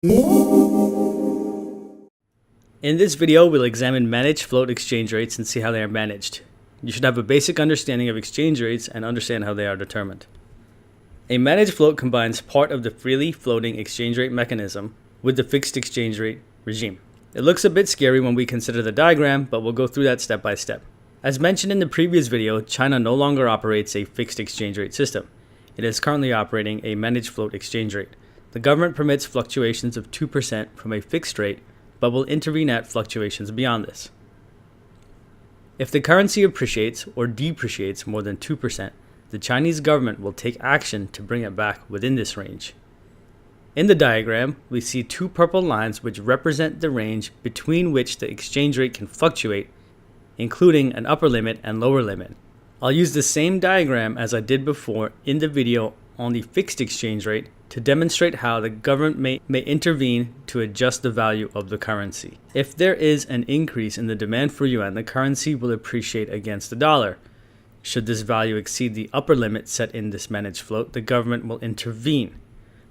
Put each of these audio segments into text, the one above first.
In this video, we'll examine managed float exchange rates and see how they are managed. You should have a basic understanding of exchange rates and understand how they are determined. A managed float combines part of the freely floating exchange rate mechanism with the fixed exchange rate regime. It looks a bit scary when we consider the diagram, but we'll go through that step by step. As mentioned in the previous video, China no longer operates a fixed exchange rate system. It is currently operating a managed float exchange rate. The government permits fluctuations of 2% from a fixed rate, but will intervene at fluctuations beyond this. If the currency appreciates or depreciates more than 2%, the Chinese government will take action to bring it back within this range. In the diagram, we see two purple lines which represent the range between which the exchange rate can fluctuate, including an upper limit and lower limit. I'll use the same diagram as I did before in the video on the fixed exchange rate to demonstrate how the government may intervene to adjust the value of the currency. If there is an increase in the demand for yuan, the currency will appreciate against the dollar. Should this value exceed the upper limit set in this managed float, the government will intervene,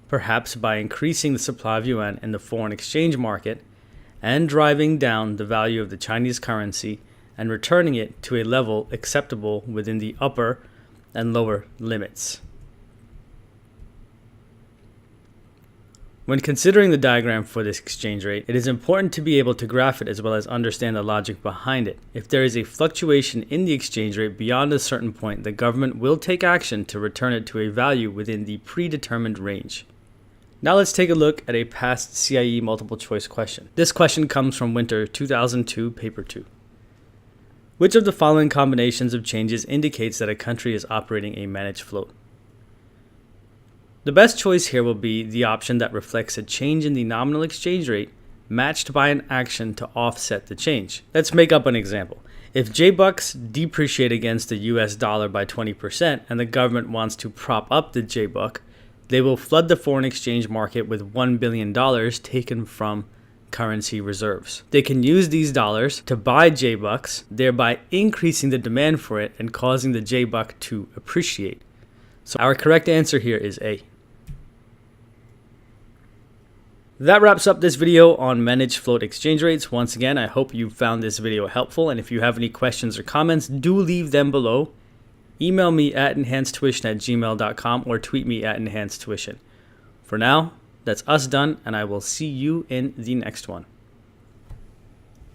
perhaps by increasing the supply of yuan in the foreign exchange market and driving down the value of the Chinese currency and returning it to a level acceptable within the upper and lower limits. When considering the diagram for this exchange rate, it is important to be able to graph it as well as understand the logic behind it. If there is a fluctuation in the exchange rate beyond a certain point, the government will take action to return it to a value within the predetermined range. Now let's take a look at a past CIE multiple choice question. This question comes from Winter 2002, Paper 2. Which of the following combinations of changes indicates that a country is operating a managed float? The best choice here will be the option that reflects a change in the nominal exchange rate matched by an action to offset the change. Let's make up an example. If J-Bucks depreciate against the US dollar by 20% and the government wants to prop up the J-Buck, they will flood the foreign exchange market with $1 billion taken from currency reserves. They can use these dollars to buy J-Bucks, thereby increasing the demand for it and causing the J-Buck to appreciate. So our correct answer here is A. That wraps up this video on managed float exchange rates. Once again, I hope you found this video helpful, and if you have any questions or comments, do leave them below. Email me at EnhanceTuition@gmail.com or tweet me at EnhanceTuition. For now, that's us done, and I will see you in the next one.